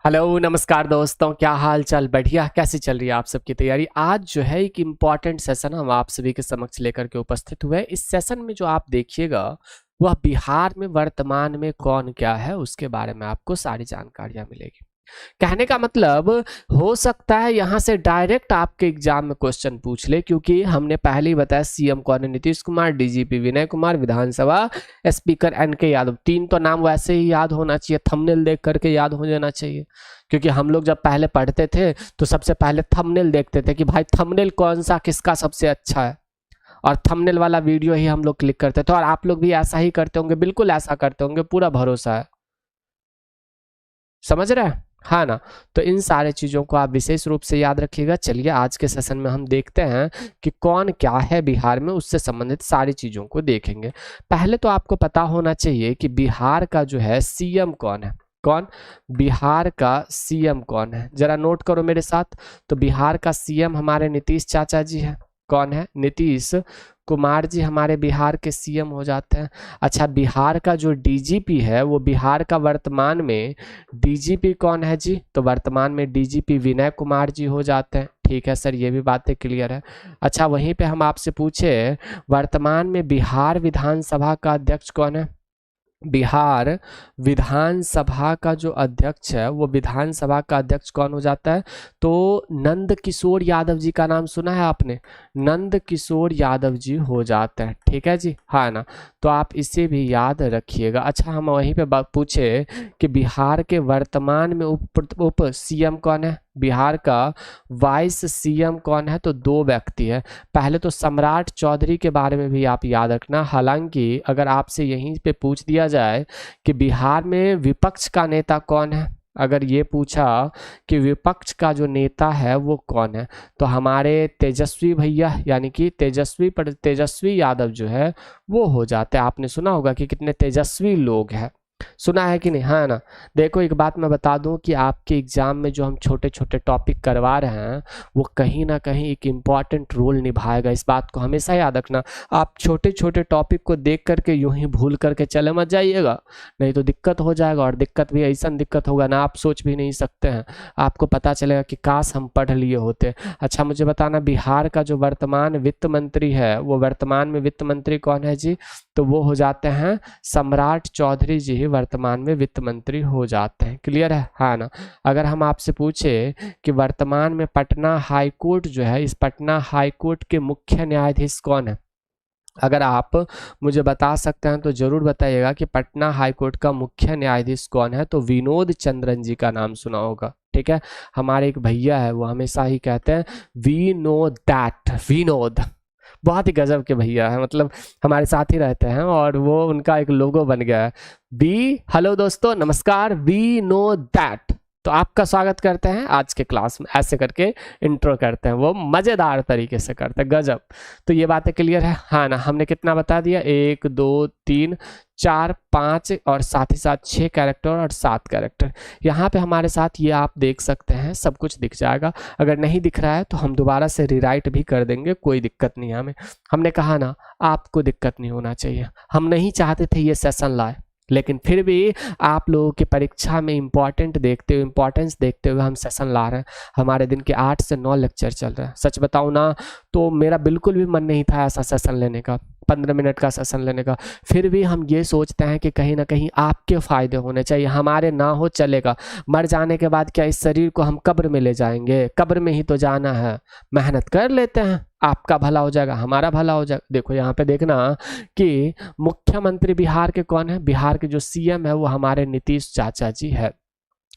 Hello नमस्कार दोस्तों, क्या हाल चाल? बढ़िया। कैसी चल रही है आप सबकी तैयारी? आज जो है एक इम्पॉर्टेंट सेशन हम आप सभी के समक्ष लेकर के उपस्थित हुए हैं। इस सेशन में जो आप देखिएगा वह बिहार में वर्तमान में कौन क्या है उसके बारे में आपको सारी जानकारियां मिलेगी। कहने का मतलब हो सकता है यहाँ से डायरेक्ट आपके एग्जाम में क्वेश्चन पूछ ले, क्योंकि हमने पहले ही बताया सीएम कौन है, नीतीश कुमार, डीजीपी विनय कुमार, विधानसभा स्पीकर एनके यादव। तीन तो नाम वैसे ही याद होना चाहिए, थंबनेल देख करके याद हो जाना चाहिए, क्योंकि हम लोग जब पहले पढ़ते थे तो सबसे पहले थंबनेल देखते थे कि भाई थंबनेल कौन सा किसका सबसे अच्छा है, और थंबनेल वाला वीडियो ही हम लोग क्लिक करते थे। और आप लोग भी ऐसा ही करते होंगे, बिल्कुल ऐसा करते होंगे, पूरा भरोसा है। समझ रहे हैं? हाँ ना? तो इन सारे चीज़ों को आप विशेष रूप से याद रखिएगा। चलिए आज के सेशन में हम देखते हैं कि कौन क्या है बिहार में, उससे संबंधित सारी चीज़ों को देखेंगे। पहले तो आपको पता होना चाहिए कि बिहार का जो है सीएम कौन है। कौन? बिहार का सीएम कौन है, जरा नोट करो मेरे साथ। तो बिहार का सीएम हमारे नीतीश चाचा जी है। कौन है? नीतीश कुमार जी हमारे बिहार के सीएम हो जाते हैं। अच्छा, बिहार का जो डीजीपी है वो बिहार का वर्तमान में डीजीपी कौन है जी? तो वर्तमान में डीजीपी विनय कुमार जी हो जाते हैं। ठीक है सर, ये भी बातें क्लियर है। अच्छा, वहीं पे हम आपसे पूछे वर्तमान में बिहार विधानसभा का अध्यक्ष कौन है? बिहार विधानसभा का जो अध्यक्ष है वो विधानसभा का अध्यक्ष कौन हो जाता है? तो नंद किशोर यादव जी का नाम सुना है आपने? नंद किशोर यादव जी हो जाते हैं। ठीक है जी, हाँ ना? तो आप इसे भी याद रखिएगा। अच्छा, हम वहीं पे पूछे कि बिहार के वर्तमान में उप सीएम कौन है? बिहार का वाइस सीएम कौन है? तो दो व्यक्ति है। पहले तो सम्राट चौधरी के बारे में भी आप याद रखना। हालांकि अगर आपसे यहीं पे पूछ दिया जाए कि बिहार में विपक्ष का नेता कौन है, अगर ये पूछा कि विपक्ष का जो नेता है वो कौन है, तो हमारे तेजस्वी भैया यानी कि तेजस्वी यादव जो है वो हो जाते हैं। आपने सुना होगा कि कितने तेजस्वी लोग हैं, सुना है कि नहीं? हाँ ना? देखो एक बात मैं बता दूं कि आपके एग्जाम में जो हम छोटे छोटे टॉपिक करवा रहे हैं वो कहीं ना कहीं एक इम्पॉर्टेंट रोल निभाएगा। इस बात को हमेशा याद रखना। आप छोटे छोटे टॉपिक को देख करके यूं ही भूल करके चले मत जाइएगा, नहीं तो दिक्कत हो जाएगा। और दिक्कत भी ऐसा दिक्कत होगा ना, आप सोच भी नहीं सकते हैं। आपको पता चलेगा कि काश हम पढ़ लिए होते। अच्छा, मुझे बताना बिहार का जो वर्तमान वित्त मंत्री है वो वर्तमान में वित्त मंत्री कौन है जी? तो वो हो जाते हैं सम्राट चौधरी जी ही वर्तमान में वित्त मंत्री हो जाते हैं। क्लियर है? हाँ ना? अगर हम आपसे पूछे कि वर्तमान में पटना हाई कोर्ट जो है, इस पटना हाई कोर्ट के मुख्य न्यायाधीश कौन है, अगर आप मुझे बता सकते हैं तो जरूर बताइएगा कि पटना हाई कोर्ट का मुख्य न्यायाधीश कौन है। तो विनोद चंद्रन जी का नाम सुना होगा। ठीक है, हमारे एक भैया है वो हमेशा ही कहते हैं वी नो दैट। विनोद बहुत ही गजब के भैया है, मतलब हमारे साथ ही रहते हैं और वो उनका एक लोगो बन गया है। वी हेलो दोस्तों, नमस्कार, वी नो दैट। तो आपका स्वागत करते हैं आज के क्लास में, ऐसे करके इंट्रो करते हैं, वो मज़ेदार तरीके से करते हैं, गजब। तो ये बातें क्लियर है? हाँ ना? हमने कितना बता दिया? 1 2 3 4 5 और साथ ही साथ 6 कैरेक्टर और 7 कैरेक्टर। यहाँ पे हमारे साथ ये आप देख सकते हैं, सब कुछ दिख जाएगा। अगर नहीं दिख रहा है तो हम दोबारा से रीराइट भी कर देंगे, कोई दिक्कत नहीं है हमें। हमने कहा ना आपको दिक्कत नहीं होना चाहिए, हम नहीं चाहते थे ये सेशन लाए, लेकिन फिर भी आप लोगों की परीक्षा में इंपॉर्टेंस देखते हुए हम सेशन ला रहे हैं। हमारे दिन के 8 से 9 लेक्चर चल रहे हैं। सच बताऊं ना तो मेरा बिल्कुल भी मन नहीं था ऐसा सेशन लेने का, 15 मिनट का सेशन लेने का। फिर भी हम ये सोचते हैं कि कहीं ना कहीं आपके फायदे होने चाहिए, हमारे ना हो चलेगा। मर जाने के बाद क्या इस शरीर को हम कब्र में ले जाएंगे? कब्र में ही तो जाना है। मेहनत कर लेते हैं, आपका भला हो जाएगा, हमारा भला हो जाएगा। देखो यहाँ पे देखना कि मुख्यमंत्री बिहार के कौन है? बिहार के जो सीएम है वो हमारे नीतीश चाचा जी है।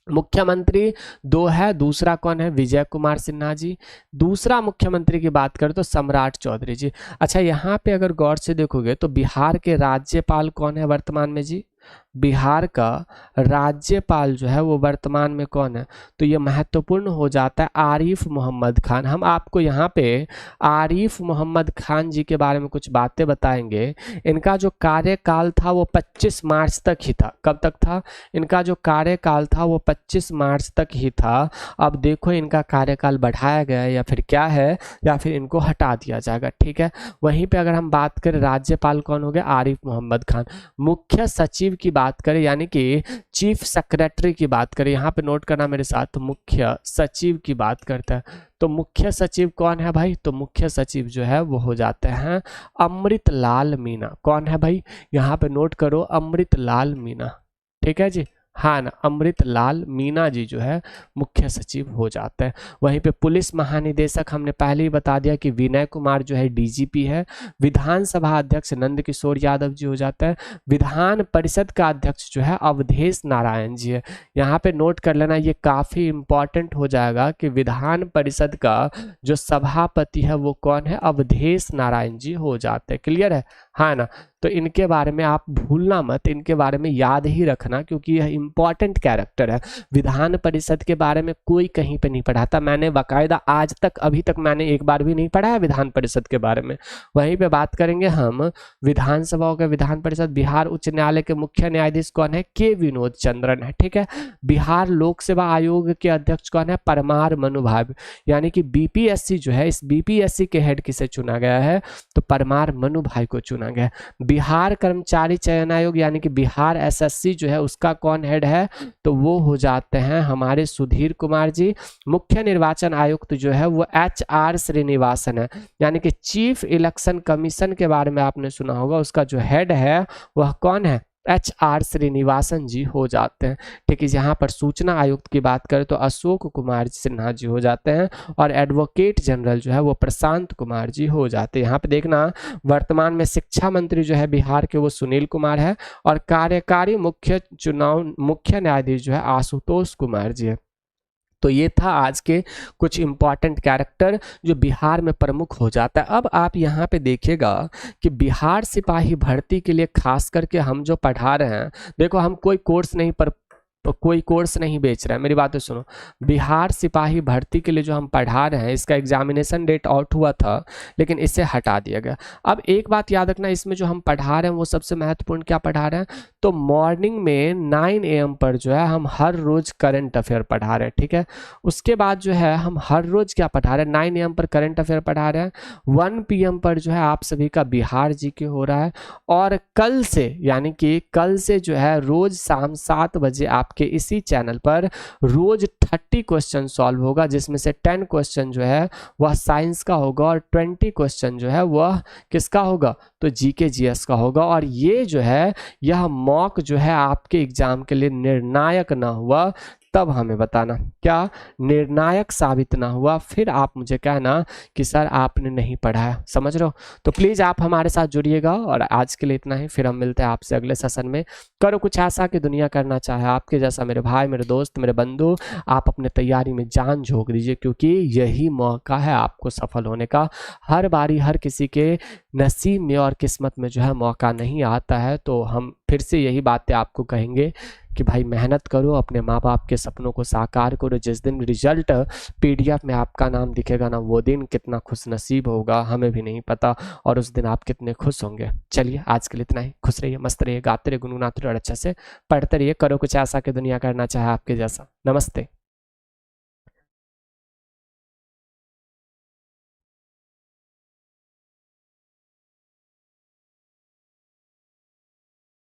मुख्यमंत्री दो है, दूसरा कौन है? विजय कुमार सिन्हा जी। दूसरा मुख्यमंत्री की बात करें तो सम्राट चौधरी जी। अच्छा, यहाँ पे अगर गौर से देखोगे तो बिहार के राज्यपाल कौन है वर्तमान में जी? बिहार का राज्यपाल जो है वो वर्तमान में कौन है? तो ये महत्वपूर्ण हो जाता है आरिफ मोहम्मद खान। हम आपको यहाँ पे आरिफ मोहम्मद खान जी के बारे में कुछ बातें बताएंगे। इनका जो कार्यकाल था वो 25 मार्च तक ही था। कब तक था? इनका जो कार्यकाल था वो 25 मार्च तक ही था। अब देखो इनका कार्यकाल बढ़ाया गया है या फिर क्या है, या फिर इनको हटा दिया जाएगा। ठीक है, वहीं पे अगर हम बात करें राज्यपाल कौन हो गया? आरिफ मोहम्मद खान। मुख्य सचिव की बात बात करें यानी कि चीफ सेक्रेटरी की बात करें, यहाँ पे नोट करना मेरे साथ, मुख्य सचिव की बात करता है, तो मुख्य सचिव कौन है भाई? तो मुख्य सचिव जो है वो हो जाते हैं अमृतलाल मीना। कौन है भाई? यहाँ पे नोट करो, अमृतलाल मीना। ठीक है जी, हाँ ना, अमृतलाल मीना जी जो है मुख्य सचिव हो जाते हैं। वहीं पे पुलिस महानिदेशक हमने पहले ही बता दिया कि विनय कुमार जो है डीजीपी है। विधानसभा अध्यक्ष नंद किशोर यादव जी हो जाता है। विधान परिषद का अध्यक्ष जो है अवधेश नारायण जी है। यहाँ पे नोट कर लेना, ये काफी इंपॉर्टेंट हो जाएगा कि विधान परिषद का जो सभापति है वो कौन है? अवधेश नारायण जी हो जाते हैं। क्लियर है? हाँ ना, तो इनके बारे में आप भूलना मत, इनके बारे में याद ही रखना क्योंकि यह इंपॉर्टेंट कैरेक्टर है। विधान परिषद के बारे में कोई कहीं पे नहीं पढ़ाता, मैंने बाकायदा आज तक अभी तक मैंने एक बार भी नहीं पढ़ा है विधान परिषद के बारे में। वहीं पे बात करेंगे हम विधानसभाओं के विधान परिषद। बिहार उच्च न्यायालय के मुख्य न्यायाधीश कौन है? के विनोद चंद्रन है। ठीक है। बिहार लोक सेवा आयोग के अध्यक्ष कौन है? परमार मनुभाव, यानी कि बीपीएससी जो है, इस बीपीएससी के हेड किसे चुना गया है? तो परमार मनुभाई को चुना गया। बिहार कर्मचारी चयन आयोग यानी कि बिहार एसएससी जो है उसका कौन हेड है? तो वो हो जाते हैं हमारे सुधीर कुमार जी। मुख्य निर्वाचन आयुक्त जो है वो HR श्रीनिवासन है, यानी कि चीफ इलेक्शन कमीशन के बारे में आपने सुना होगा, उसका जो हेड है वह कौन है? HR श्रीनिवासन जी हो जाते हैं। ठीक है। यहाँ पर सूचना आयुक्त की बात करें तो अशोक कुमार सिन्हा जी हो जाते हैं और एडवोकेट जनरल जो है वो प्रशांत कुमार जी हो जाते हैं। यहाँ पे देखना, वर्तमान में शिक्षा मंत्री जो है बिहार के वो सुनील कुमार है और कार्यकारी मुख्य न्यायाधीश जो है आशुतोष कुमार जी है। तो ये था आज के कुछ इंपॉर्टेंट कैरेक्टर जो बिहार में प्रमुख हो जाता है। अब आप यहाँ पे देखिएगा कि बिहार सिपाही भर्ती के लिए खास करके हम जो पढ़ा रहे हैं, देखो हम कोई कोर्स नहीं बेच रहे हैं, मेरी बातें सुनो। बिहार सिपाही भर्ती के लिए जो हम पढ़ा रहे हैं, इसका एग्जामिनेशन डेट आउट हुआ था लेकिन इसे हटा दिया गया। अब एक बात याद रखना, इसमें जो हम पढ़ा रहे हैं वो सबसे महत्वपूर्ण क्या पढ़ा रहे हैं? तो मॉर्निंग में 9 AM पर जो है हम हर रोज करंट अफेयर पढ़ा रहे हैं। ठीक है। उसके बाद जो है हम हर रोज क्या पढ़ा रहे हैं? 9 AM पर करंट अफेयर पढ़ा रहे हैं। 1 PM पर जो है आप सभी का बिहार जीके हो रहा है और कल से, यानी कि कल से जो है रोज शाम 7 बजे आपके इसी चैनल पर रोज 30 क्वेश्चन सॉल्व होगा, जिसमें से 10 क्वेश्चन जो है वह साइंस का होगा और 20 क्वेश्चन जो है वह किसका होगा? तो जीके जीएस का होगा। और ये जो है यह मॉक जो है आपके एग्जाम के लिए निर्णायक ना हुआ तब हमें बताना, क्या निर्णायक साबित ना हुआ फिर आप मुझे कहना कि सर आपने नहीं पढ़ा है। समझ रहे हो? तो प्लीज़ आप हमारे साथ जुड़िएगा और आज के लिए इतना ही, फिर हम मिलते हैं आपसे अगले सेशन में। करो कुछ ऐसा कि दुनिया करना चाहे आपके जैसा। मेरे भाई, मेरे दोस्त, मेरे बंधु, आप अपने तैयारी में जान झोंक दीजिए क्योंकि यही मौका है आपको सफल होने का। हर बारी हर किसी के नसीब में और किस्मत में जो है मौका नहीं आता है। तो हम फिर से यही बातें आपको कहेंगे कि भाई मेहनत करो, अपने माँ बाप के सपनों को साकार करो। जिस दिन रिजल्ट PDF में आपका नाम दिखेगा ना, वो दिन कितना खुश नसीब होगा हमें भी नहीं पता, और उस दिन आप कितने खुश होंगे। चलिए आज के लिए इतना ही। खुश रहिए, मस्त रहिए, गाते रहिए, गुनगुनाते रहिए और अच्छे से पढ़ते रहिए। करो कुछ ऐसा कि दुनिया करना चाहे आपके जैसा। नमस्ते।